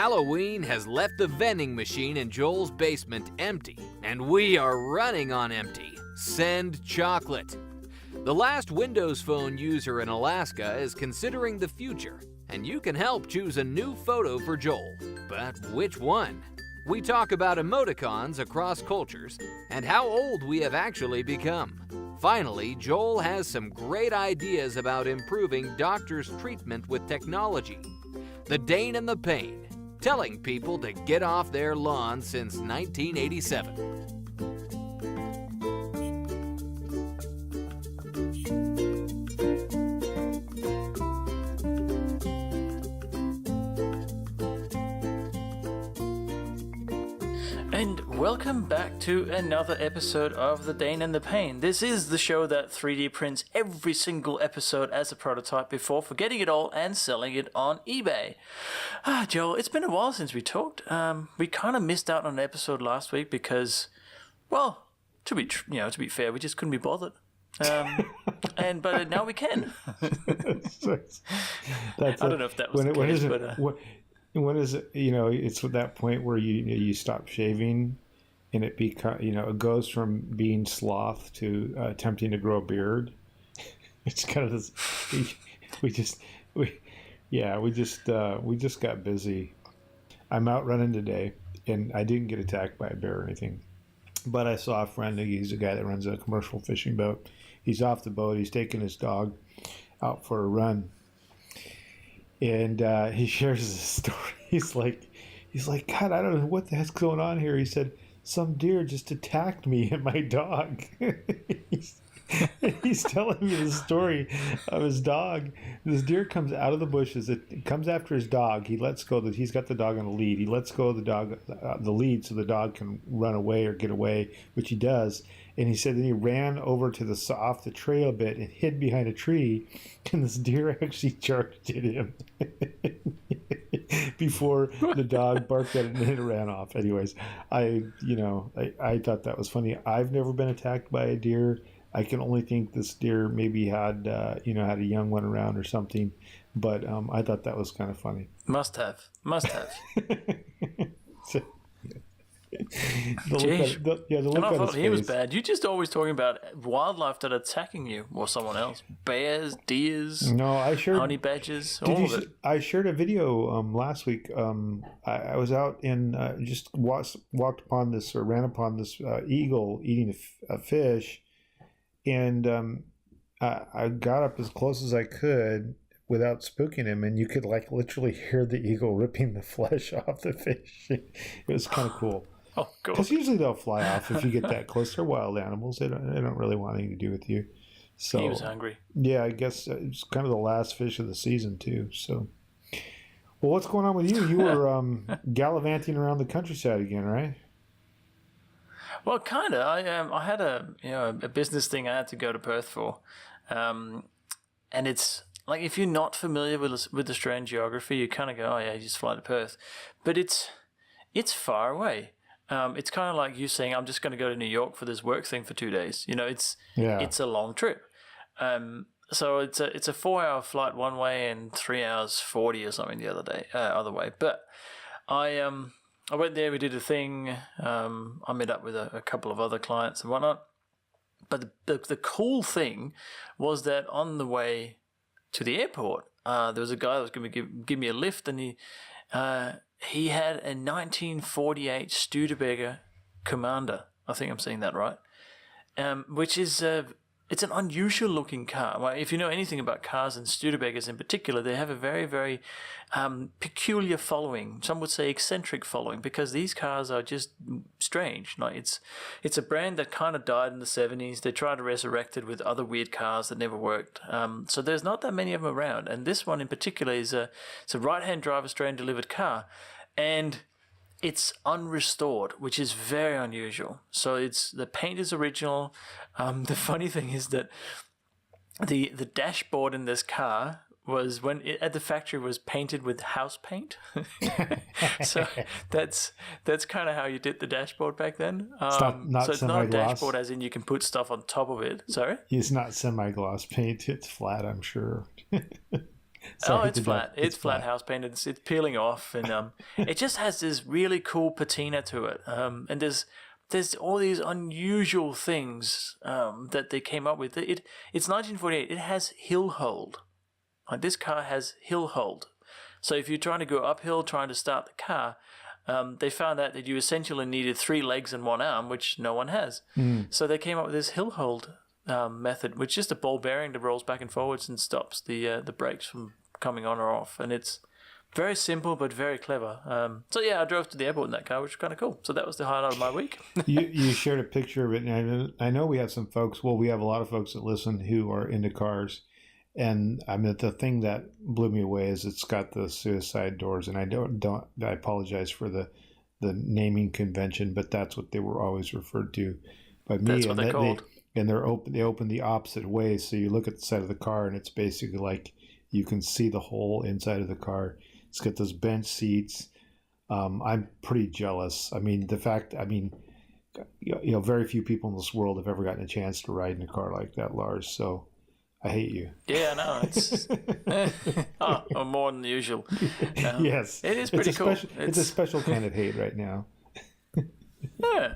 Halloween has left the vending machine in Joel's basement empty, and we are running on empty. Send chocolate. The last Windows Phone user in Alaska is considering the future, and you can help choose a new photo for Joel. But which one? We talk about emoticons across cultures and how old we have actually become. Finally, Joel has some great ideas about improving doctors' treatment with technology. The Dane and the Pain, telling people to get off their lawn since 1987. And welcome back to another episode of The Dane and the Pain. This is the show that 3D prints every single episode as a prototype before forgetting it all and selling it on eBay. Joel, it's been a while since we talked. We kind of missed out on an episode last week because, well, to be fair, we just couldn't be bothered. But now we can. I don't know if that was the case, but. When is it? It's at that point where you stop shaving, and it it goes from being sloth to attempting to grow a beard. It's kind of this. We just got busy. I'm out running today, and I didn't get attacked by a bear or anything, but I saw a friend. He's a guy that runs a commercial fishing boat. He's off the boat. He's taking his dog out for a run. And he shares his story. He's like, God, I don't know what the heck's going on here. He said, some deer just attacked me and my dog. He's telling me the story of his dog. This deer comes out of the bushes. It comes after his dog. He lets go. He's got the dog on the lead. He lets go of the dog, the lead, so the dog can run away or get away, which he does. And he said that he ran over to off the trail a bit and hid behind a tree, and this deer actually charged at him before the dog barked at it and it ran off. Anyways, I thought that was funny. I've never been attacked by a deer. I can only think this deer maybe had a young one around or something, but I thought that was kind of funny. Must have. So, Jeez. And I thought he was bad. You're just always talking about wildlife that are attacking you or someone else. Bears, deers, honey badgers, all of it. I shared a video last week. I was out and just walked upon this or ran upon this eagle eating a fish, and I got up as close as I could without spooking him, and you could literally hear the eagle ripping the flesh off the fish. It was kind of cool. Oh, cool. Because usually they'll fly off if you get that close. They're wild animals. They don't really want anything to do with you. So he was hungry. Yeah, I guess it's kind of the last fish of the season too. So, well, what's going on with you? You were gallivanting around the countryside again, right? Well, kind of. I had a business thing I had to go to Perth for, and it's like if you're not familiar with Australian geography, you kind of go, oh yeah, you just fly to Perth, but it's far away. It's kind of like you saying, I'm just going to go to New York for this work thing for 2 days. It's a long trip. So it's a 4-hour flight one way and 3 hours 40 or something the other way. But I went there, we did a thing. I met up with a couple of other clients and whatnot. But the cool thing was that on the way to the airport, there was a guy that was going to give me a lift, and he had a 1948 Studebaker Commander. I think I'm saying that right. Which is it's an unusual looking car. Well, if you know anything about cars and Studebakers in particular, they have a very, very peculiar following. Some would say eccentric following, because these cars are just strange. Like it's a brand that kind of died in the 70s. They tried to resurrect it with other weird cars that never worked. So there's not that many of them around. And this one in particular it's a right-hand drive Australian delivered car. And it's unrestored, which is very unusual. So the paint is original. The funny thing is that the dashboard in this car was at the factory was painted with house paint. So that's kind of how you did the dashboard back then. Not so it's not a dashboard as in you can put stuff on top of it. Sorry? It's not semi-gloss paint. It's flat, I'm sure. Sorry it's to flat. death. It's flat house paint. It's peeling off, and it just has this really cool patina to it. And there's all these unusual things that they came up with. It's 1948. It has hill hold. Like, this car has hill hold. So if you're trying to go uphill, trying to start the car, they found out that you essentially needed 3 legs and 1 arm, which no one has. So they came up with this hill hold method, which is just a ball bearing that rolls back and forwards and stops the brakes from coming on or off. And it's very simple but very clever. So yeah, I drove to the airport in that car, which was kind of cool. So that was the highlight of my week. You shared a picture of it, and I know we have some folks. Well, we have a lot of folks that listen who are into cars. And I mean, the thing that blew me away is it's got the suicide doors, and I apologize for the naming convention, but that's what they were always referred to by me. That's what they're called. They open the opposite way, so you look at the side of the car, and it's basically like you can see the whole inside of the car. It's got those bench seats. I'm pretty jealous. I mean, very few people in this world have ever gotten a chance to ride in a car like that, Lars. So. I hate you. Yeah, no, it's more than usual. Yes, it is pretty cool. It's a special kind of hate right now. Yeah.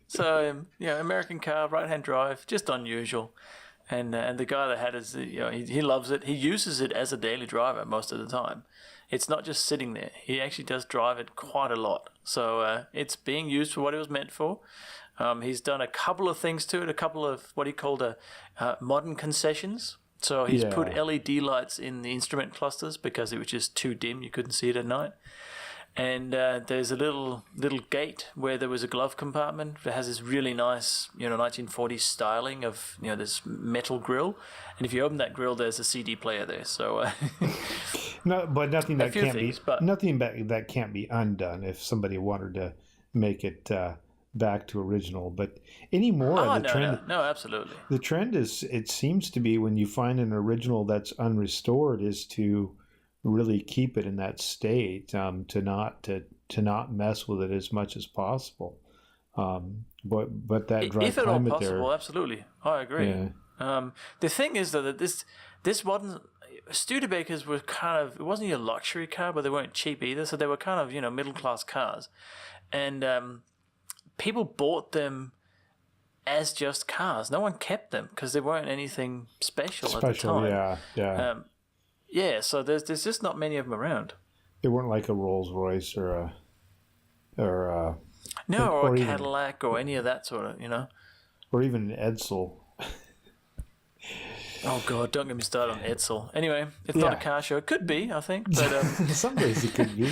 So American car, right-hand drive, just unusual. And the guy that had it, he loves it. He uses it as a daily driver most of the time. It's not just sitting there. He actually does drive it quite a lot. So it's being used for what it was meant for. He's done a couple of things to it, a couple of what he called modern concessions. So he's put LED lights in the instrument clusters because it was just too dim. You couldn't see it at night. And there's a little gate where there was a glove compartment that has this really nice, 1940s styling of, this metal grill. And if you open that grill, there's a CD player there. So no, but nothing that nothing that can't be undone if somebody wanted to make it back to original. But anymore, trend. No, absolutely. The trend is, it seems to be, when you find an original that's unrestored, is to really keep it in that state, to not mess with it as much as possible. But that dry if at all climate possible, there, absolutely, I agree. Yeah. The thing is, though, that this wasn't. Studebakers were kind of, it wasn't your luxury car, but they weren't cheap either. So they were kind of middle class cars, and people bought them as just cars. No one kept them because they weren't anything special at the time. Yeah. So there's just not many of them around. They weren't like a Rolls Royce or a Cadillac or any of that sort of, or even an Edsel. Oh God, don't get me started on Edsel. Anyway, it's not a car show. It could be, I think, but some days it could be.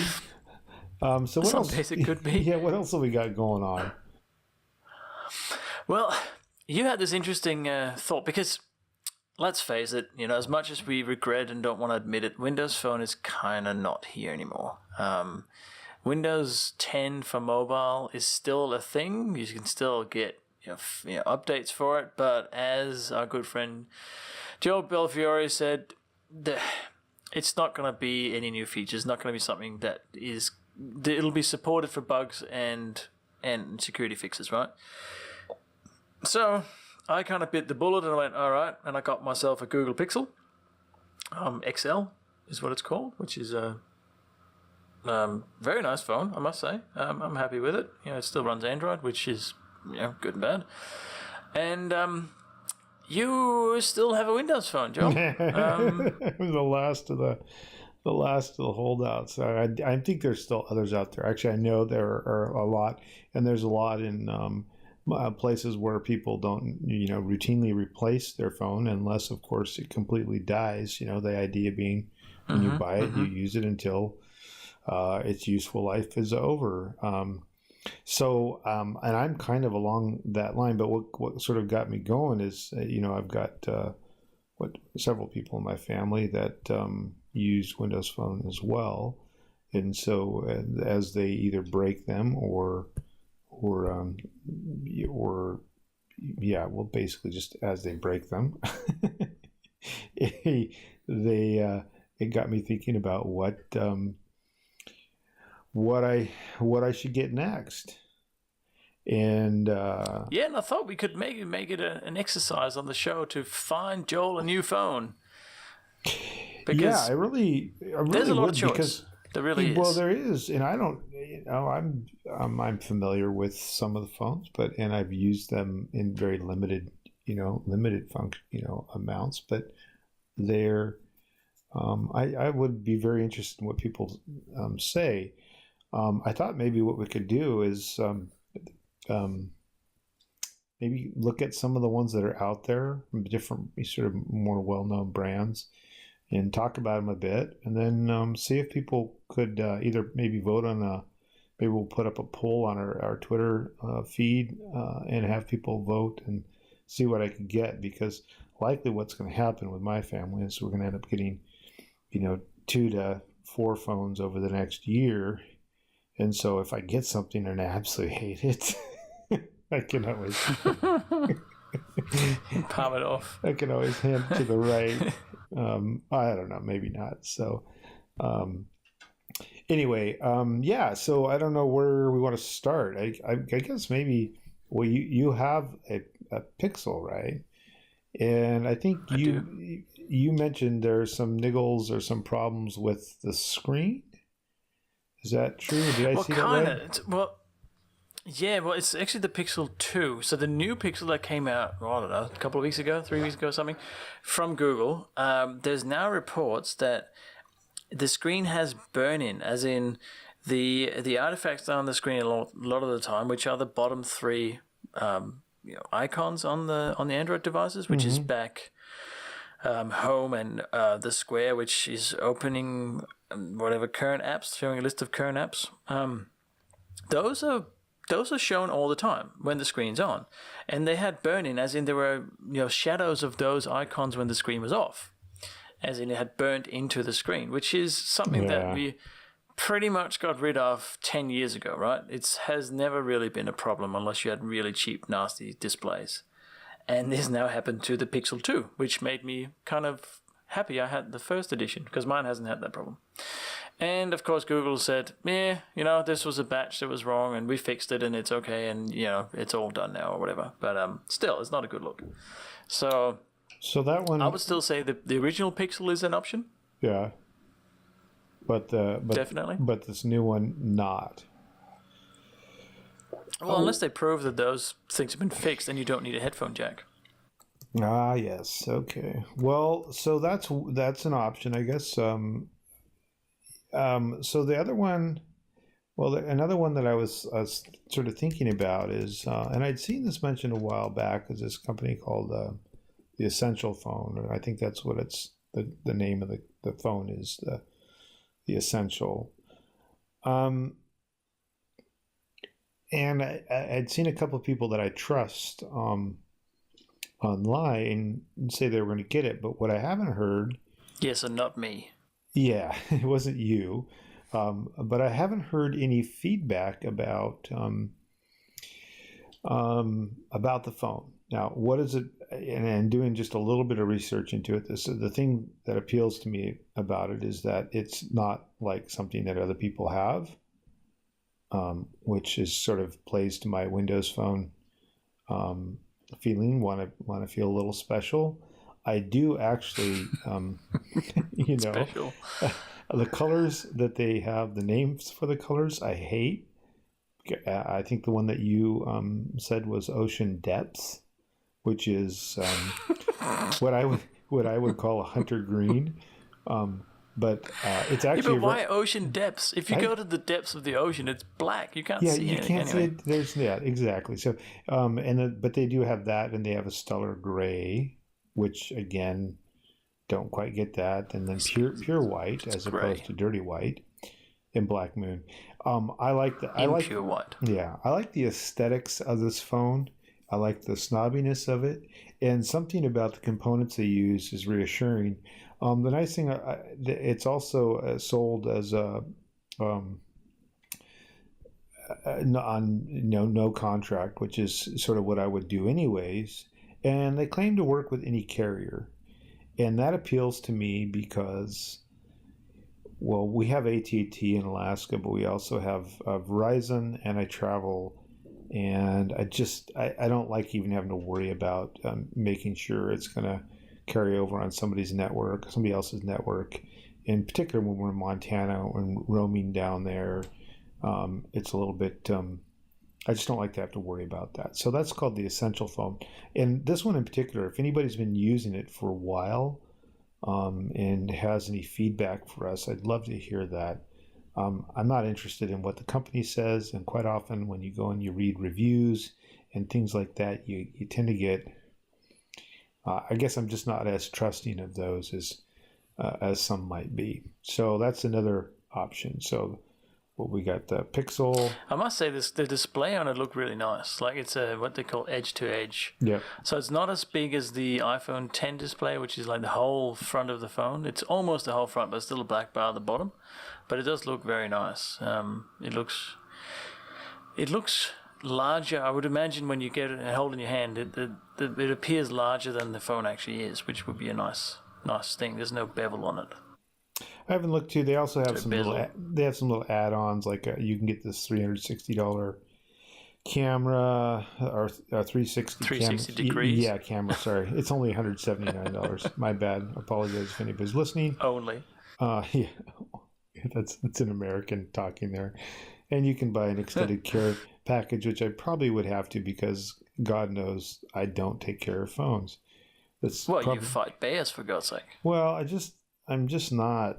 So what some else? days it could be. Yeah, what else have we got going on? Well, you had this interesting thought, because let's face it, as much as we regret and don't want to admit it, Windows Phone is kind of not here anymore. Windows 10 for mobile is still a thing. You can still get updates for it, but as our good friend Joe Belfiore said, it's not going to be any new features. Not going to be something that it'll be supported for bugs and security fixes, right? So I kind of bit the bullet and I went, all right, and I got myself a Google Pixel XL is what it's called, which is a very nice phone, I must say. I'm happy with it. It still runs Android, which is good and bad. And you still have a Windows Phone, Joe. The last of the holdouts. I think there's still others out there. Actually, I know there are a lot, and there's a lot in places where people don't, routinely replace their phone unless, of course, it completely dies. The idea being, when you buy it, you use it until its useful life is over. So, and I'm kind of along that line, but what sort of got me going is, I've got several people in my family that use Windows Phone as well, and so as they either break them or basically just as they break them, it got me thinking about what I should get next. And and I thought we could make it an exercise on the show to find Joel a new phone. Because I really there's a lot would of choice. because There really is. well, there is, and I don't. I'm familiar with some of the phones, and I've used them in very limited function, amounts. But they're. I would be very interested in what people say. I thought maybe what we could do is maybe look at some of the ones that are out there from different sort of more well-known brands and talk about them a bit, and then see if people could either maybe vote on maybe we'll put up a poll on our Twitter feed and have people vote and see what I could get, because likely what's going to happen with my family is we're going to end up getting 2 to 4 phones over the next year, and so if I get something and I absolutely hate it, I can always palm it off. I can always hand to the right. I don't know, maybe not. So, anyway, so I don't know where we want to start. I guess maybe, well, you have a Pixel, right? And I think you mentioned there are some niggles or some problems with the screen. Is that true? Did I see that right? Well, yeah, well, it's actually the Pixel 2. So the new Pixel that came out, I don't know, a couple of weeks ago, 3 weeks ago, something, from Google, there's now reports that the screen has burn-in, as in the artifacts on the screen a lot of the time, which are the bottom 3 icons on the Android devices, which is back, home, and the square, which is opening whatever current apps, showing a list of current apps. Those are shown all the time when the screen's on. And they had burn-in, as in there were shadows of those icons when the screen was off. As in it had burnt into the screen, which is something that we pretty much got rid of 10 years ago, right? It has never really been a problem unless you had really cheap, nasty displays. And this now happened to the Pixel 2, which made me kind of happy I had the first edition, because mine hasn't had that problem. And of course, Google said, this was a batch that was wrong, and we fixed it, and it's okay, and it's all done now or whatever. But still, it's not a good look. So that one, I would still say the original Pixel is an option. Yeah, but definitely. But this new one not. Well, unless they prove that those things have been fixed, and you don't need a headphone jack. Ah, yes. Okay. Well, so that's an option, I guess. So the other one, another one that I was sort of thinking about is, and I'd seen this mentioned a while back, is this company called the Essential Phone, and I think that's what it's the name of the phone is, the Essential. And I'd seen a couple of people that I trust online say they were going to get it, but what I haven't heard. Yes, and not me. Yeah, it wasn't you, but I haven't heard any feedback about the phone. Now, what is it? And doing just a little bit of research into it, the thing that appeals to me about it is that it's not like something that other people have, which is sort of plays to my Windows Phone feeling. Want to feel a little special. I do actually, special. The colors that they have, the names for the colors, I hate. I think the one that you said was Ocean Depths, which is what I would call a hunter green. But it's actually. Yeah, but why ocean depths? If you go to the depths of the ocean, it's black. You can't see anything. Yeah, you can't see it. There's exactly. So, but they do have that, and they have a stellar gray, which again, don't quite get that, and then pure white as opposed to dirty white, and Black Moon. I like the pure white. Yeah, I like the aesthetics of this phone. I like the snobbiness of it, and something about the components they use is reassuring. The nice thing, it's also sold as on no contract, which is sort of what I would do anyways. And they claim to work with any carrier, and that appeals to me because, well, we have AT&T in Alaska, but we also have Verizon, and I travel. And I don't like even having to worry about making sure it's going to carry over on somebody else's network. In particular, when we're in Montana and roaming down there, it's a little bit. I just don't like to have to worry about that. So that's called the Essential phone. And this one in particular, if anybody's been using it for a while and has any feedback for us, I'd love to hear that. I'm not interested in what the company says, and quite often when you go and you read reviews and things like that, you tend to get. I guess I'm just not as trusting of those as some might be. So that's another option. So what we got, the Pixel. I must say the display on it looked really nice. Like it's what they call edge to edge. Yeah. So it's not as big as the iPhone 10 display, which is like the whole front of the phone. It's almost the whole front, but still a black bar at the bottom. But it does look very nice. It looks larger. I would imagine when you get it and hold it in your hand, it appears larger than the phone actually is, which would be a nice thing. There's no bevel on it. I haven't looked too. They also have some little add-ons, like you can get this $360 camera or 360 degrees. Yeah, camera. Sorry, it's only $179. My bad. Apologize if anybody's listening. Only. Yeah, that's an American talking there, and you can buy an extended care package, which I probably would have to because God knows I don't take care of phones. You fight bears for God's sake. Well, I'm just not.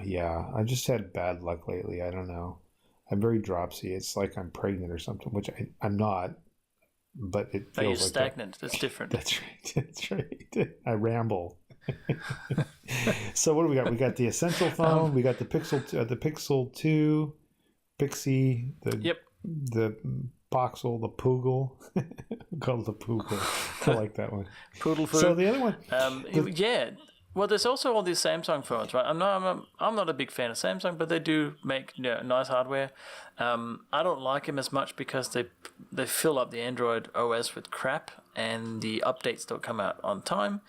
Yeah, I just had bad luck lately. I don't know. I'm very dropsy. It's like I'm pregnant or something, which I'm not. But it feels you're like stagnant. That's different. That's right. That's right. I ramble. So what do we got? We got the Essential phone. We got the Pixel 2, Pixie. The Boxel, the Poogle. Called the Poogle. I like that one. Poodle food. So the other one. Yeah. Well, there's also all these Samsung phones, right? I'm not a big fan of Samsung, but they do make nice hardware. I don't like them as much because they fill up the Android OS with crap, and the updates don't come out on time.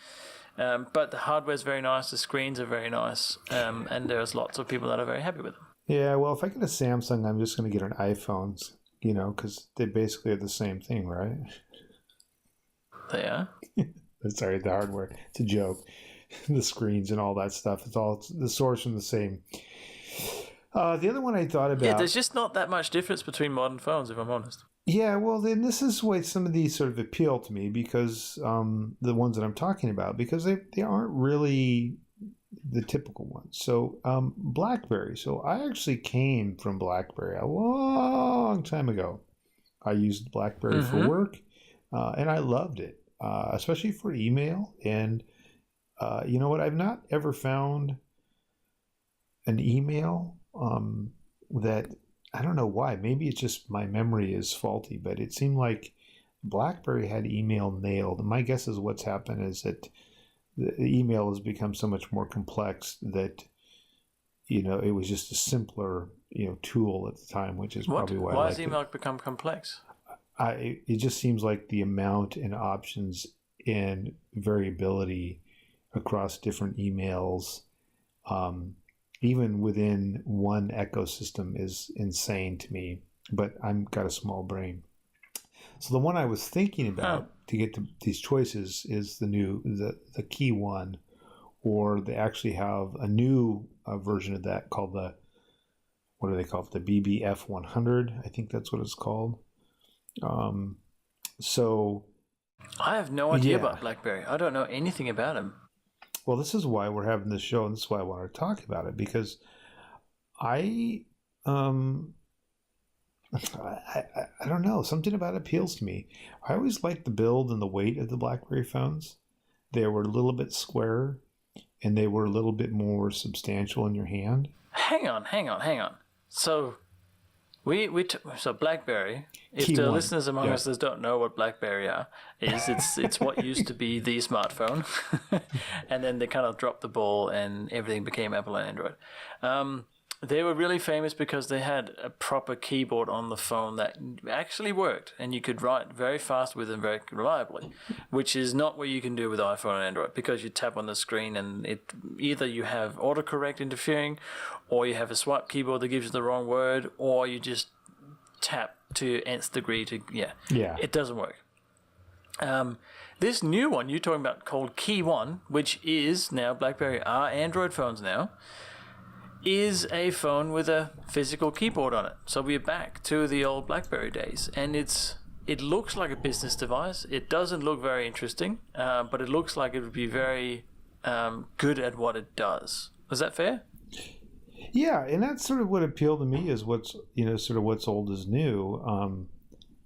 But the hardware is very nice, the screens are very nice, and there's lots of people that are very happy with them. Yeah, well, if I get a Samsung, I'm just going to get an iPhone, because they basically are the same thing, right? They are? Sorry, the hardware. It's a joke. The screens and all that stuff. It's all the source from the same. The other one I thought about. Yeah, there's just not that much difference between modern phones, if I'm honest. Yeah, well, then this is why some of these sort of appeal to me because the ones that I'm talking about, because they aren't really the typical ones. So BlackBerry. So I actually came from BlackBerry a long time ago. I used BlackBerry for work, and I loved it, especially for email. And you know what? I've not ever found an email that, I don't know why. Maybe it's just my memory is faulty, but it seemed like BlackBerry had email nailed. And my guess is what's happened is that the email has become so much more complex that, it was just a simpler, tool at the time, which is probably why. Why has email become complex? It just seems like the amount and options and variability across different emails, even within one ecosystem, is insane to me. But I've got a small brain. So the one I was thinking about to get to these choices is the Key One, or they actually have a new version of that called what do they call it? The BBF 100. I think that's what it's called. So I have no idea about BlackBerry. I don't know anything about him. Well, this is why we're having this show, and this is why I want to talk about it, because I don't know, something about it appeals to me. I always liked the build and the weight of the BlackBerry phones. They were a little bit squarer, and they were a little bit more substantial in your hand. Hang on. So so BlackBerry, if Key the one. listeners among us that don't know what BlackBerry is, it's what used to be the smartphone, and then they kind of dropped the ball and everything became Apple and Android. They were really famous because they had a proper keyboard on the phone that actually worked, and you could write very fast with them very reliably, which is not what you can do with iPhone and Android, because you tap on the screen and either you have autocorrect interfering, or you have a swipe keyboard that gives you the wrong word, or you just tap to nth degree to. It doesn't work. This new one you're talking about called Key One, which is now BlackBerry are Android phones now, is a phone with a physical keyboard on it. So we're back to the old BlackBerry days, and it looks like a business device. It doesn't look very interesting, but it looks like it would be very good at what it does. Is that fair? Yeah, and that's sort of what appealed to me is what's what's old is new.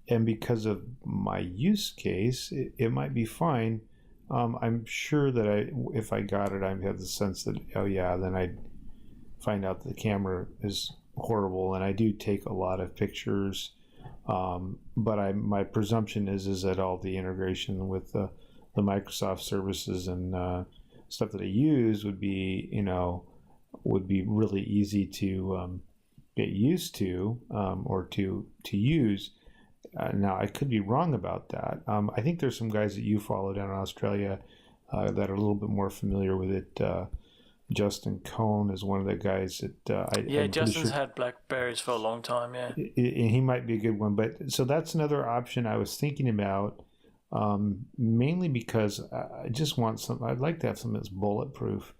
And because of my use case, it might be fine. I'm sure that if I got it, I'd have the sense that, oh yeah, then I'd find out that the camera is horrible. And I do take a lot of pictures, but my presumption is that all the integration with the Microsoft services and stuff that I use would be really easy to get used to or to use. Now, I could be wrong about that. I think there's some guys that you follow down in Australia that are a little bit more familiar with it. Justin Cohn is one of the guys that Justin's had Blackberries for a long time. Yeah, he might be a good one. But so that's another option I was thinking about, mainly because I just want something. I'd like to have something that's bulletproof.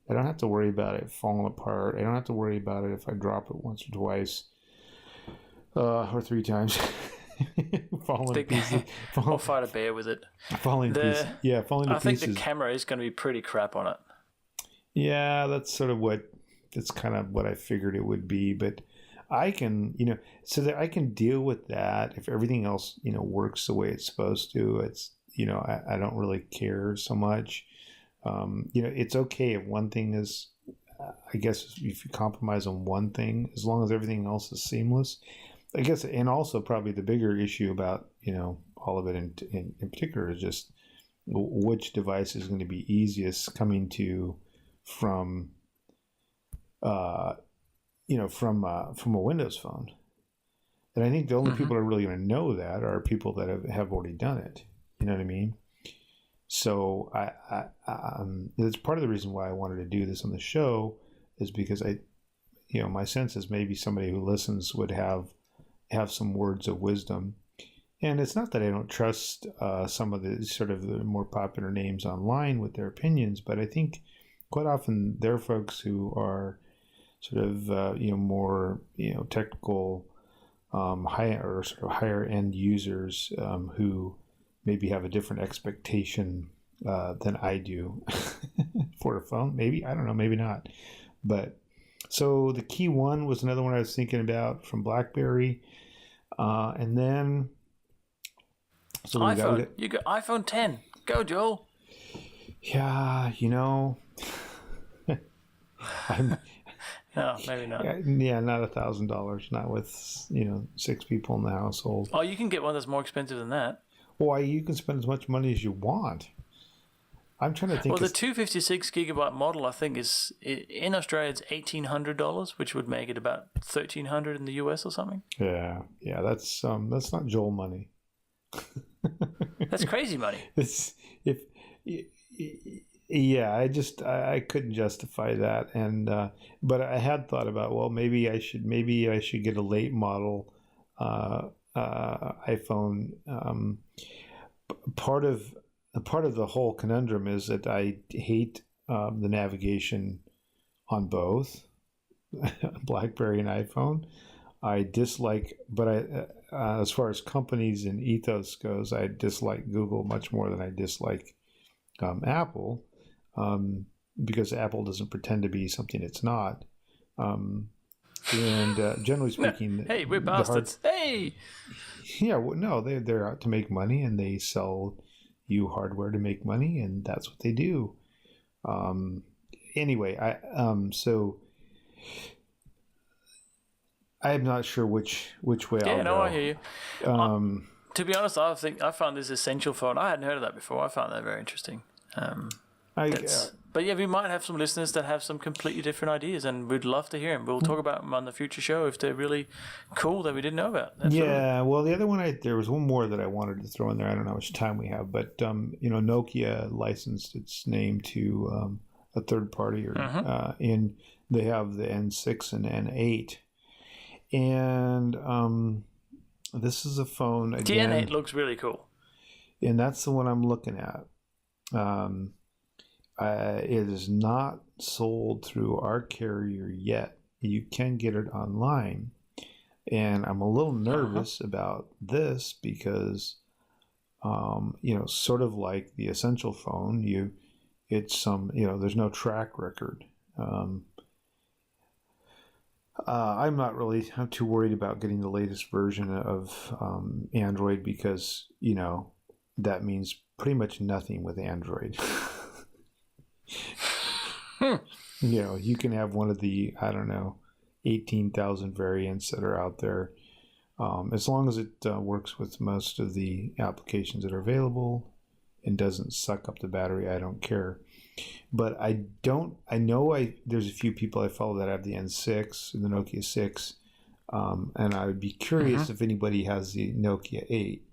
I don't have to worry about it falling apart. I don't have to worry about it if I drop it once or twice or three times. Falling to pieces. Or fight a bear with it. Falling to pieces. Yeah, falling to pieces. I think the camera is going to be pretty crap on it. Yeah, that's kind of what I figured it would be. But I can, so that I can deal with that if everything else, works the way it's supposed to. It's, I don't really care so much. It's okay if one thing is, I guess if you compromise on one thing, as long as everything else is seamless. I guess, and also probably the bigger issue about, all of it in particular is just which device is going to be easiest coming to from a Windows phone. And I think the only people that are really going to know that are people that have already done it. You know what I mean? So that's part of the reason why I wanted to do this on the show is because my sense is maybe somebody who listens would have some words of wisdom. And it's not that I don't trust some of the sort of the more popular names online with their opinions, but I think quite often they're folks who are sort of more technical, higher end users who maybe have a different expectation than I do for a phone. Maybe, I don't know, maybe not. But so the Key One was another one I was thinking about from BlackBerry. And then so iPhone. You got iPhone 10. Go, Joel. Yeah, I'm no, maybe not. Yeah, not $1,000. Not with 6 people in the household. Oh, you can get one that's more expensive than that. Why, you can spend as much money as you want. I'm trying to think. Well, the 256 gigabyte model, I think, is in Australia. It's $1,800, which would make it about $1,300 in the US or something. Yeah, that's not Joel money. That's crazy money. I couldn't justify that, and but I had thought about, well, maybe I should get a late model iPhone. Part of the whole conundrum is that I hate the navigation on both BlackBerry and iPhone. I dislike, but as far as companies and ethos goes, I dislike Google much more than I dislike Apple, because Apple doesn't pretend to be something it's not. And generally speaking, hey, we're bastards. Hey, yeah, well, no, they're out to make money, and they sell you hardware to make money, and that's what they do. Anyway, so I'm not sure which way I'll go. Yeah, no, I hear you. To be honest, I found this essential phone. I hadn't heard of that before. I found that very interesting. But yeah, we might have some listeners that have some completely different ideas, and we'd love to hear them. We'll talk about them on the future show if they're really cool that we didn't know about. Absolutely. Yeah, well, the other one, there was one more that I wanted to throw in there. I don't know how much time we have, but Nokia licensed its name to a third party, and they have the N6 and N8, and this is a phone again. The N8 looks really cool. and that's the one I'm looking at. It is not sold through our carrier yet. You can get it online, and I'm a little nervous about this because, sort of like the Essential phone, there's no track record. I'm too worried about getting the latest version of Android because, that means pretty much nothing with Android. You can have one of the, 18,000 variants that are out there. As long as it works with most of the applications that are available and doesn't suck up the battery, I don't care. But there's a few people I follow that have the N6 and the Nokia 6. And I would be curious if anybody has the Nokia 8.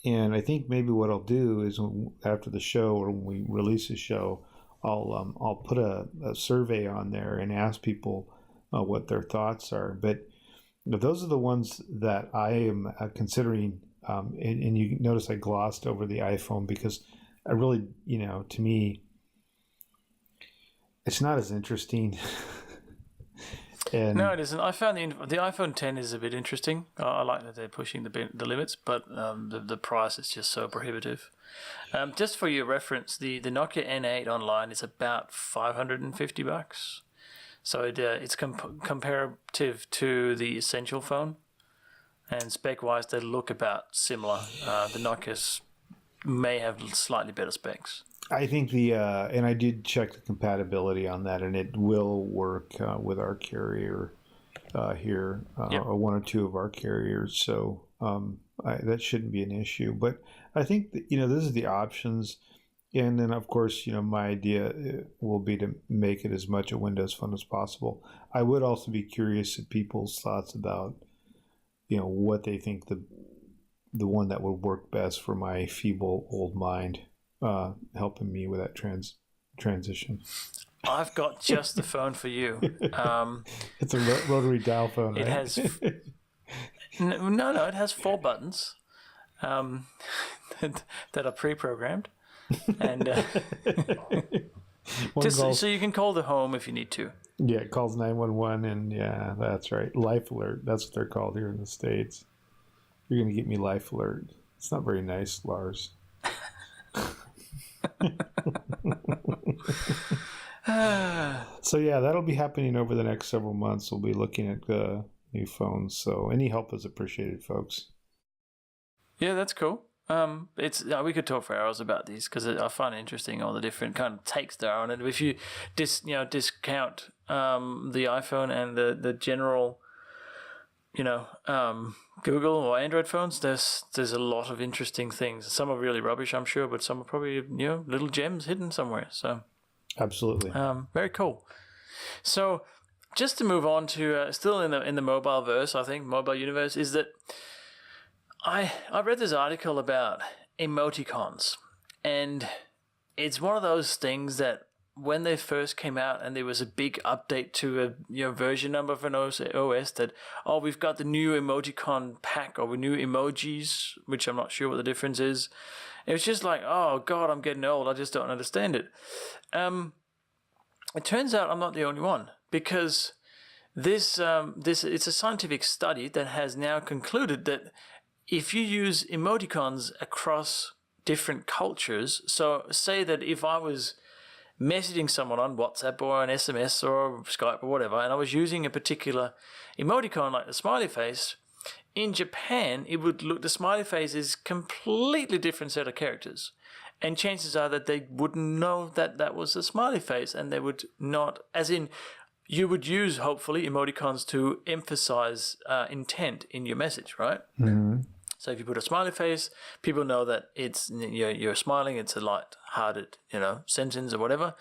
And I think maybe what I'll do is after the show or when we release the show, I'll put a survey on there and ask people what their thoughts are. But those are the ones that I am considering. And you notice I glossed over the iPhone because I really, to me, it's not as interesting. No, it isn't. I found the iPhone 10 is a bit interesting. I like that they're pushing the limits, but the price is just so prohibitive. Just for your reference, the Nokia N8 online is about $550. So it's comparative to the Essential phone, and spec-wise, they look about similar. The Nokias may have slightly better specs. I think and I did check the compatibility on that, and it will work with our carrier here, or one or two of our carriers. So that shouldn't be an issue. But I think that, this is the options. And then, of course, my idea will be to make it as much a Windows phone as possible. I would also be curious of people's thoughts about, what they think the one that would work best for my feeble old mind, helping me with that transition. I've got just the phone for you. It's a rotary dial phone, right? It has... No, it has 4 buttons that are pre-programmed. And so you can call the home if you need to. Yeah, it calls 911, and yeah, that's right. Life Alert, that's what they're called here in the States. You're going to get me Life Alert. It's not very nice, Lars. So yeah, that'll be happening over the next several months. We'll be looking at new phones. So any help is appreciated, folks. Yeah, that's cool. We could talk for hours about these because I find it interesting all the different kind of takes there are on it. If you discount the iPhone and the general, Google or Android phones, there's a lot of interesting things. Some are really rubbish, I'm sure, but some are probably little gems hidden somewhere. So absolutely, very cool. So just to move on to still in the mobile verse, I think mobile universe is that. I read this article about emoticons, and it's one of those things that when they first came out and there was a big update to a version number of an OS that, we've got the new emoticon pack or new emojis, which I'm not sure what the difference is. It was just like, oh God, I'm getting old. I just don't understand it. It turns out I'm not the only one because this it's a scientific study that has now concluded that if you use emoticons across different cultures, so say that if I was messaging someone on WhatsApp or an SMS or Skype or whatever, and I was using a particular emoticon like the smiley face, in Japan, the smiley face is completely different set of characters. And chances are that they wouldn't know that that was a smiley face, and they would not, as in, you would use, hopefully, emoticons to emphasize intent in your message, right? Mm-hmm. So if you put a smiley face, people know that it's you're smiling. It's a light-hearted, sentence or whatever.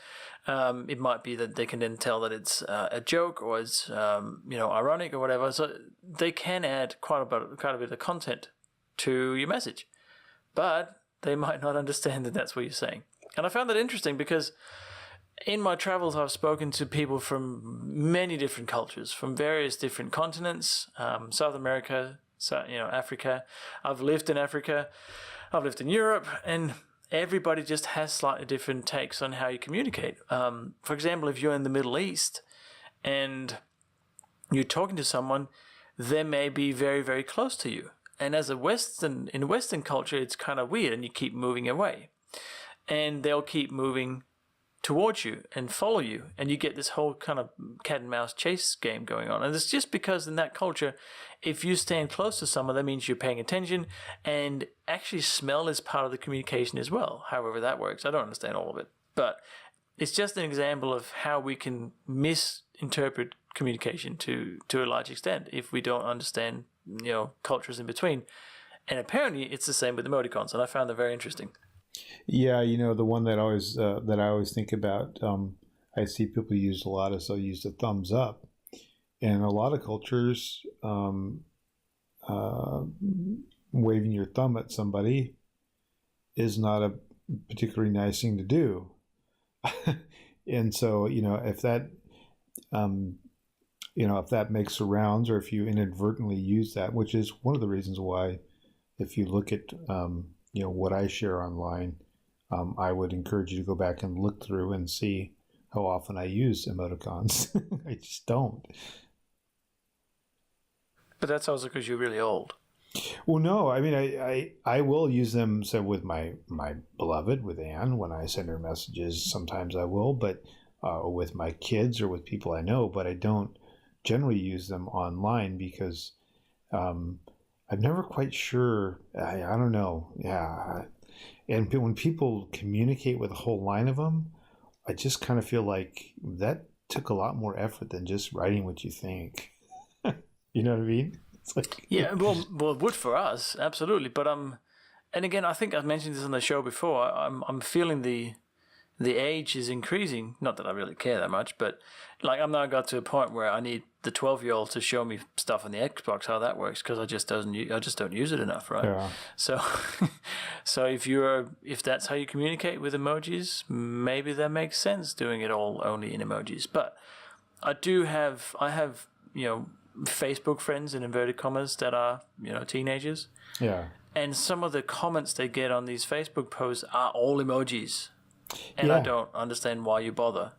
It might be that they can then tell that it's a joke or it's ironic or whatever. So they can add quite a bit of content to your message, but they might not understand that that's what you're saying. And I found that interesting because in my travels, I've spoken to people from many different cultures, from various different continents, South America, Africa. I've lived in Africa. I've lived in Europe, and everybody just has slightly different takes on how you communicate. For example, if you're in the Middle East and you're talking to someone, they may be very, very close to you. And as in Western culture, it's kind of weird, and you keep moving away. And they'll keep moving towards you and follow you, and you get this whole kind of cat and mouse chase game going on. And it's just because in that culture, if you stand close to someone, that means you're paying attention, and actually smell is part of the communication as well, however that works. I don't understand all of it, but it's just an example of how we can misinterpret communication to a large extent if we don't understand, cultures in between. And apparently it's the same with emoticons, and I found that very interesting. Yeah, the one that I always think about, I see people use a lot is they'll use the thumbs up, and a lot of cultures, waving your thumb at somebody is not a particularly nice thing to do, and so if that, if that makes the rounds, or if you inadvertently use that, which is one of the reasons why, if you look at what I share online, I would encourage you to go back and look through and see how often I use emoticons. I just don't. But that's also because you're really old. Well, no, I mean, I will use them. So with my beloved, with Anne, when I send her messages, sometimes I will, but with my kids or with people I know, but I don't generally use them online because I'm never quite sure. I don't know. Yeah. And when people communicate with a whole line of them, I just kind of feel like that took a lot more effort than just writing what you think. You know what I mean? It's like, yeah, well, it would for us, absolutely. But and again, I think I've mentioned this on the show before. I'm feeling the age is increasing. Not that I really care that much, but like I'm now got to a point where I need the 12-year-old to show me stuff on the Xbox, how that works, because I just don't use it enough, right? Yeah. So, so if that's how you communicate with emojis, maybe that makes sense doing it all only in emojis. But I have Facebook friends in inverted commas that are teenagers. Yeah. And some of the comments they get on these Facebook posts are all emojis. And Yeah. I don't understand why you bother.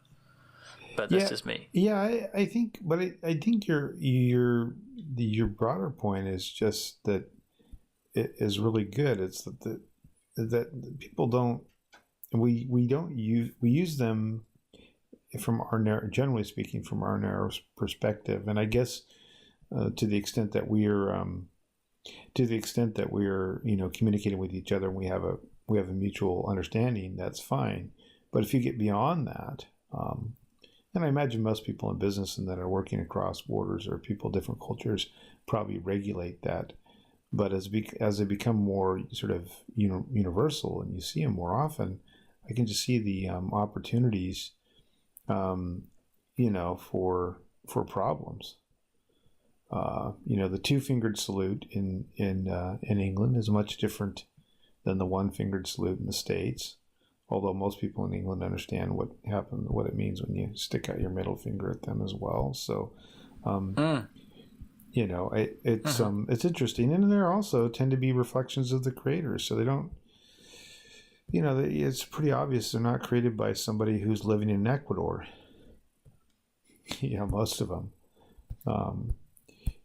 But that's just me. Yeah, I think, but I think your broader point is just that it is really good. It's that people don't, we use them from our generally speaking, from our narrow perspective, and I guess to the extent that we're communicating with each other and we have a mutual understanding, that's fine. But if you get beyond that, and I imagine most people in business and that are working across borders or people of different cultures probably regulate that. But as they become more sort of universal and you see them more often, I can just see the opportunities, for problems. The two-fingered salute in England is much different than the one-fingered salute in the States. Although most people in England understand what it means when you stick out your middle finger at them as well. So, it's interesting, and there also tend to be reflections of the creators. So they don't, it's pretty obvious they're not created by somebody who's living in Ecuador. Most of them,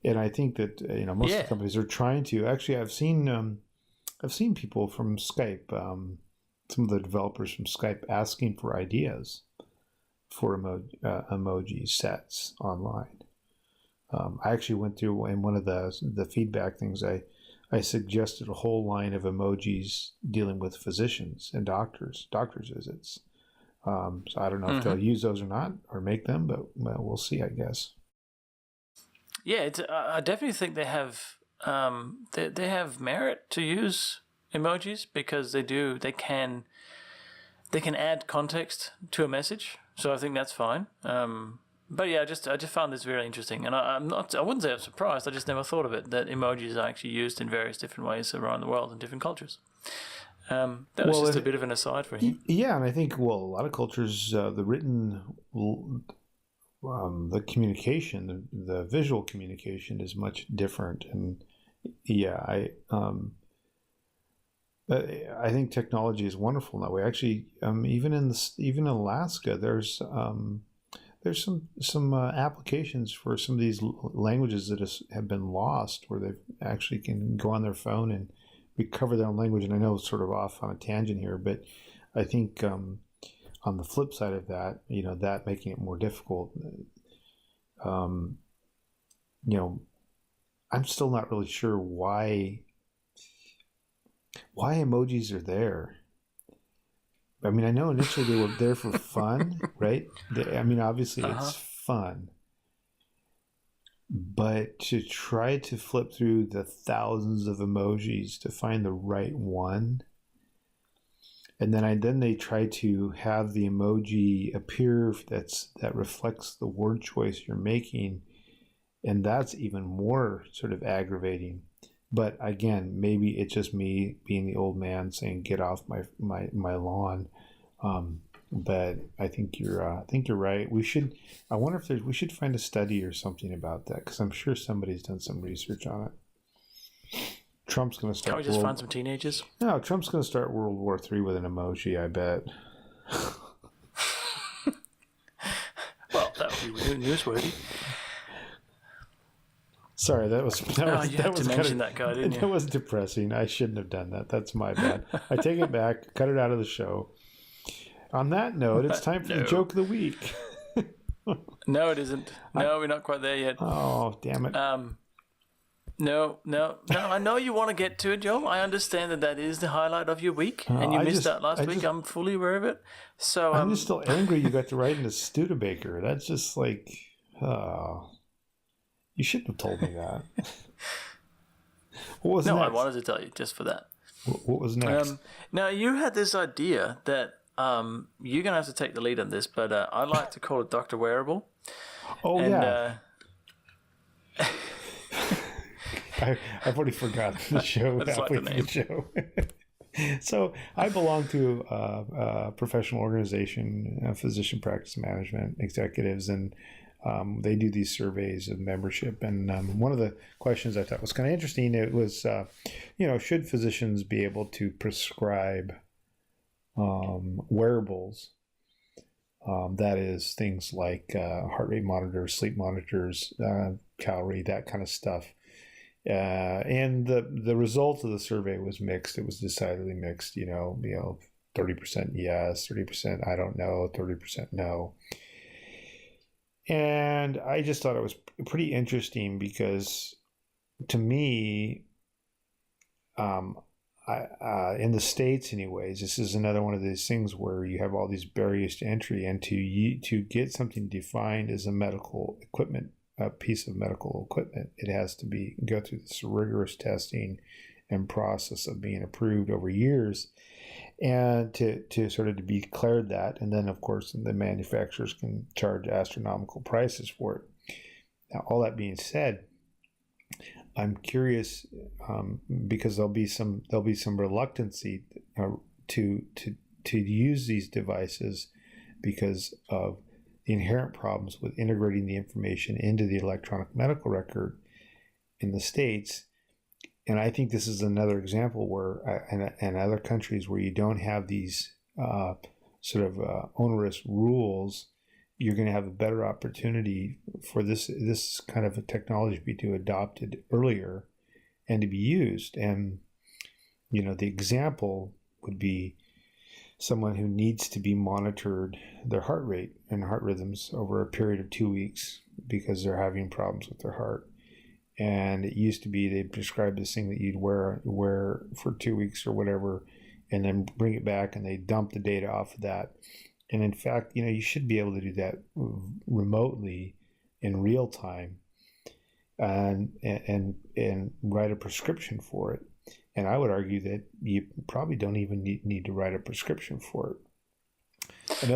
and I think that most of the companies are trying to. Actually, I've seen people from Skype. Some of the developers from Skype asking for ideas for emoji sets online. I actually went through in one of the feedback things. I suggested a whole line of emojis dealing with physicians and doctors visits. So I don't know if they'll use those or not, or make them, but we'll see, I guess. Yeah, I definitely think they have they have merit to use emojis because they can add context to a message, so I think that's fine. But yeah, I just found this very interesting, and I wouldn't say I'm surprised. I just never thought of it that emojis are actually used in various different ways around the world in different cultures. That was just a bit of an aside for you. Yeah, and I think a lot of cultures, the written, the communication, the visual communication is much different, and yeah, I think technology is wonderful in that way. Actually, even in Alaska, there's some applications for some of these languages that have been lost, where they actually can go on their phone and recover their own language. And I know it's sort of off on a tangent here, but I think on the flip side of that, that making it more difficult, I'm still not really sure why emojis are there. I mean, I know initially they were there for fun, right? Obviously it's fun. But to try to flip through the thousands of emojis to find the right one, and then they try to have the emoji appear that reflects the word choice you're making, and that's even more sort of aggravating. But again, maybe it's just me being the old man saying, "Get off my lawn." But I think you're right. I wonder if we should find a study or something about that, because I'm sure somebody's done some research on it. Trump's going to start. Can't we just find some teenagers? No, Trump's going to start World War III with an emoji, I bet. Well, that would be newsworthy. Sorry, that was that guy, didn't you? That was depressing. I shouldn't have done that. That's my bad. I take it back. Cut it out of the show. On that note, it's time for the joke of the week. No, it isn't. No, we're not quite there yet. Oh, damn it. No. I know you want to get to it, Joe. I understand that is the highlight of your week, and you missed that last week. I'm fully aware of it. So I'm just still angry you got to write into Studebaker. That's just like, you shouldn't have told me that. What was next? I wanted to tell you just for that. What was next? Now, you had this idea that you're going to have to take the lead on this, but I like to call it Dr. Wearable. Oh, yeah. I've already forgotten the show. That's like the name. The show. So I belong to a professional organization, physician practice management executives, and they do these surveys of membership. And one of the questions I thought was kind of interesting, it was, should physicians be able to prescribe wearables? That is things like heart rate monitors, sleep monitors, calorie, that kind of stuff. And the result of the survey was mixed. It was decidedly mixed, 30% yes, 30% I don't know, 30% no. And I just thought it was pretty interesting because, to me, in the States anyways, this is another one of these things where you have all these barriers to entry, and to get something defined as a medical equipment, a piece of medical equipment, it has to go through this rigorous testing and process of being approved over years, and to sort of to be declared that, and then of course the manufacturers can charge astronomical prices for it. Now, all that being said, I'm curious because there'll be some reluctancy to use these devices because of the inherent problems with integrating the information into the electronic medical record in the States. And I think this is another example where, in other countries where you don't have these onerous rules, you're going to have a better opportunity for this kind of a technology to be adopted earlier and to be used. And, the example would be someone who needs to be monitored their heart rate and heart rhythms over a period of 2 weeks because they're having problems with their heart. And it used to be they prescribed this thing that you'd wear for 2 weeks or whatever, and then bring it back, and they dump the data off of that. And in fact, you should be able to do that remotely in real time, and write a prescription for it. And I would argue that you probably don't even need to write a prescription for it.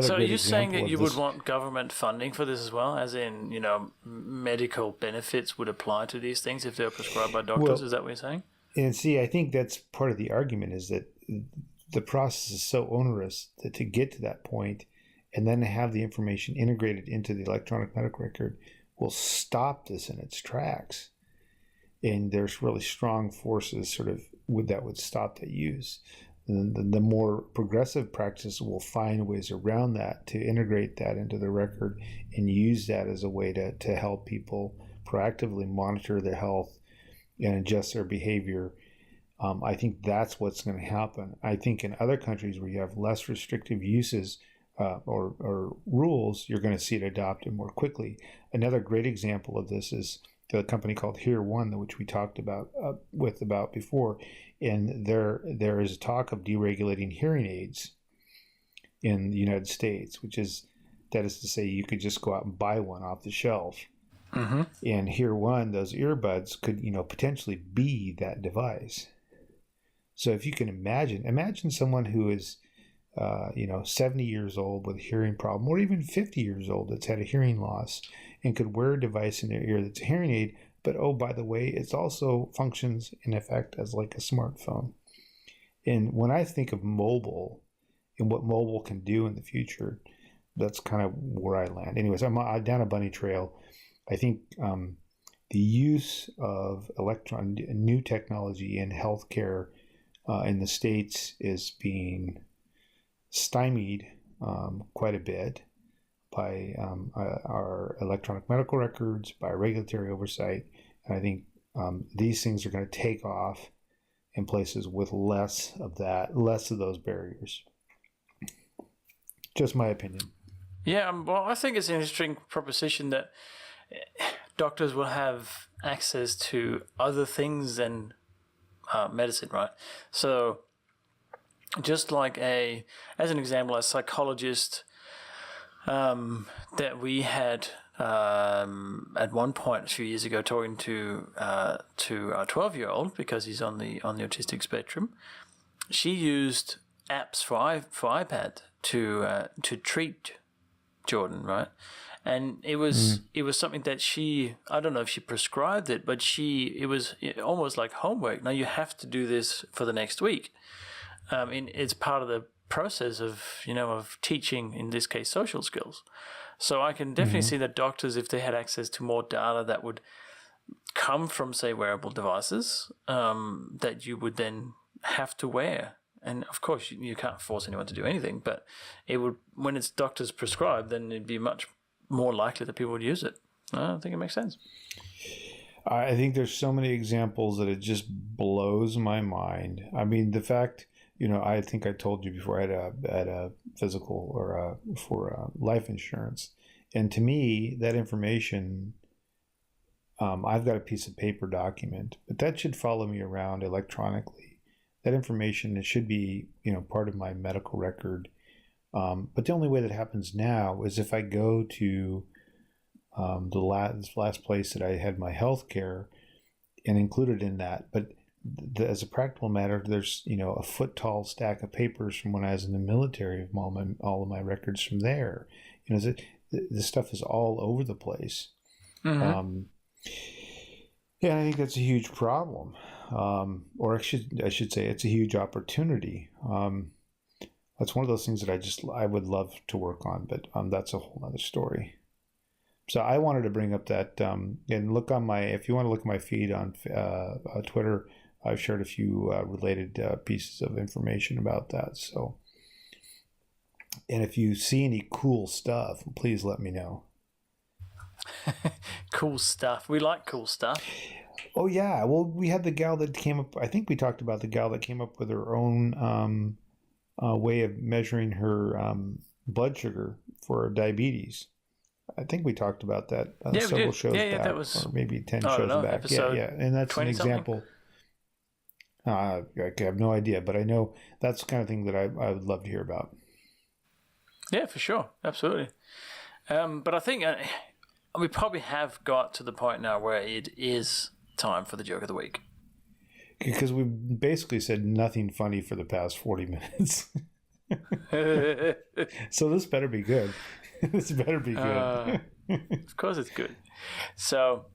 So are you saying that you would want government funding for this as well, as in, medical benefits would apply to these things if they're prescribed by doctors? Well, is that what you're saying? And see, I think that's part of the argument, is that the process is so onerous that to get to that point and then to have the information integrated into the electronic medical record will stop this in its tracks. and there's really strong forces sort of that would stop that use. And the more progressive practices will find ways around that to integrate that into the record and use that as a way to help people proactively monitor their health and adjust their behavior. I think that's what's going to happen. I think in other countries where you have less restrictive uses or rules, you're going to see it adopted more quickly. Another great example of this is the company called Hear One, which we talked about before. And there is talk of deregulating hearing aids in the United States, that is to say, you could just go out and buy one off the shelf. Mm-hmm. And Hear One, those earbuds could potentially be that device. So if you can imagine someone who is 70 years old with a hearing problem, or even 50 years old that's had a hearing loss and could wear a device in their ear that's a hearing aid, but oh, by the way, it also functions in effect as like a smartphone. And when I think of mobile and what mobile can do in the future, that's kind of where I land. Anyways, I'm down a bunny trail. I think the use of new technology in healthcare in the States is being stymied quite a bit by our electronic medical records, by regulatory oversight. And I think these things are going to take off in places with less of those barriers. Just my opinion. Yeah, well, I think it's an interesting proposition that doctors will have access to other things than medicine, right? So just like as an example, a psychologist that we had at one point a few years ago talking to our 12-year-old, because he's on the autistic spectrum, she used apps for iPad to treat Jordan, right? And it was something that I don't know if she prescribed it, but it was almost like homework. Now you have to do this for the next week. It's part of the process of teaching, in this case, social skills. So I can definitely see that doctors, if they had access to more data that would come from, say, wearable devices, that you would then have to wear. And of course, you can't force anyone to do anything, but it would, when it's doctors prescribed, then it'd be much more likely that people would use it. I think it makes sense. I think there's so many examples that it just blows my mind. I mean, the fact, I think I told you before, I had a physical or for life insurance. And to me, that information, I've got a piece of paper document, but that should follow me around electronically. That information, it should be, part of my medical record. But the only way that happens now is if I go to the last place that I had my health care and include it in that. But as a practical matter, there's, a foot tall stack of papers from when I was in the military of all of my records from there. This stuff is all over the place. Mm-hmm. Yeah, I think that's a huge problem. Or I should say it's a huge opportunity. That's one of those things that I would love to work on, but that's a whole other story. So I wanted to bring up that, and if you want to look at my feed on Twitter, I've shared a few related pieces of information about that. So, and if you see any cool stuff, please let me know. Cool stuff. We like cool stuff. Oh yeah. Well, we had the gal that came up. I think we talked about the gal that came up with her own way of measuring her blood sugar for diabetes. I think we taled about that several shows back, that was, or maybe 10 shows back. Yeah, and that's an example. I have no idea, but I know that's the kind of thing that I would love to hear about. Yeah, for sure, absolutely. But I think we probably have got to the point now where it is time for the joke of the week. Because we basically said nothing funny for the past 40 minutes. So this better be good. This better be good. Of course it's good. So,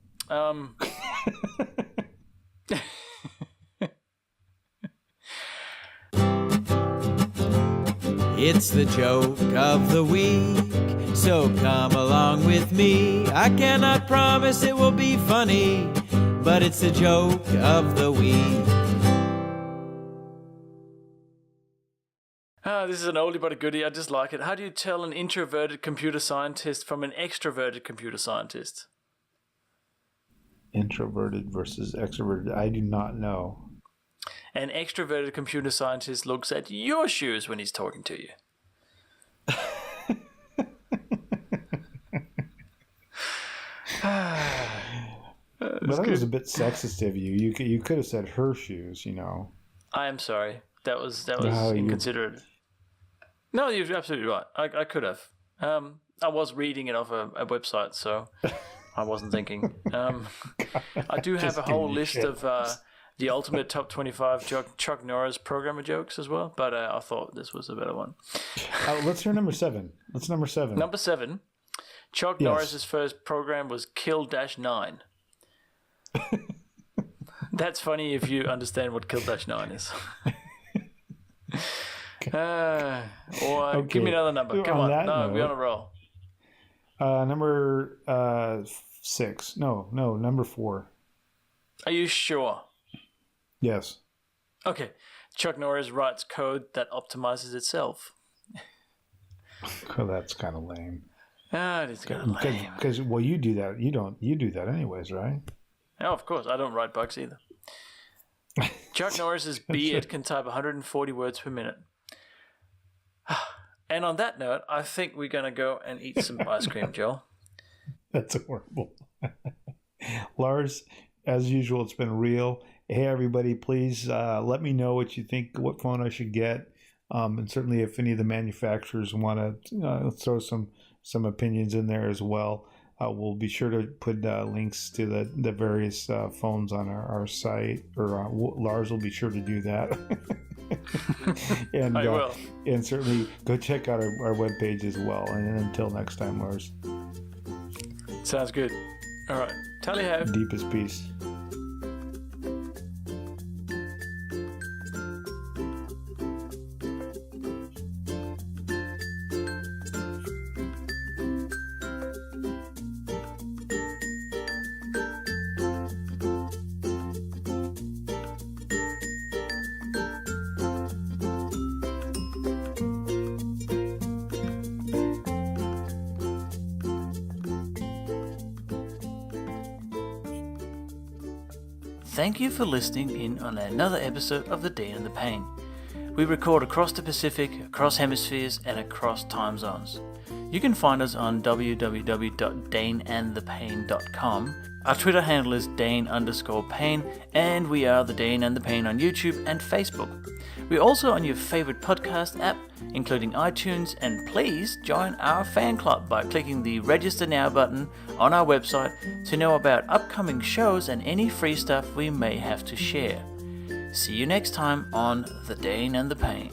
it's the joke of the week, so come along with me. I cannot promise it will be funny, but it's the joke of the week. This is an oldie but a goodie. I just like it. How do you tell an introverted computer scientist from an extroverted computer scientist? Introverted versus extroverted. I do not know. An extroverted computer scientist looks at your shoes when he's talking to you. But that was a bit sexist of you. You could have said her shoes, you know. I am sorry. That was No, inconsiderate. No, you're absolutely right. I could have. I was reading it off a website, so I wasn't thinking. I do have a whole list of the ultimate top 25 Chuck Norris programmer jokes as well, but I thought this was a better one. Let's hear number 7. What's number 7? Number 7. Chuck Norris's first program was Kill-9. That's funny if you understand what Kill-9 is. Give me another number. Come on. No, we're on a roll. Number 6. No, number 4. Are you sure? Yes. Okay. Chuck Norris writes code that optimizes itself. Oh, that's kind of lame. It is kind of lame. Because you do that. You do that anyways, right? Oh, of course. I don't write bugs either. Chuck Norris's beard can type 140 words per minute. And on that note, I think we're going to go and eat some ice cream, Joel. That's horrible. Lars, as usual, it's been real. Hey, everybody, please let me know what you think, what phone I should get. And certainly if any of the manufacturers want to throw some opinions in there as well. We'll be sure to put links to the various phones on our site, or Lars will be sure to do that. And I will. And certainly go check out our webpage as well. And until next time, Lars. Sounds good. All right. Tally ho. Deepest peace. Thank you for listening in on another episode of the Dane the Pain. We record across the Pacific, across hemispheres, and across time zones. You can find us on www.daneandthepain.com. Our Twitter handle is Dane_Pain, and we are the Dane and the Pain on YouTube and Facebook. We're also on your favorite podcast app, including iTunes, and please join our fan club by clicking the Register Now button on our website to know about upcoming shows and any free stuff we may have to share. See you next time on The Dane and the Pain.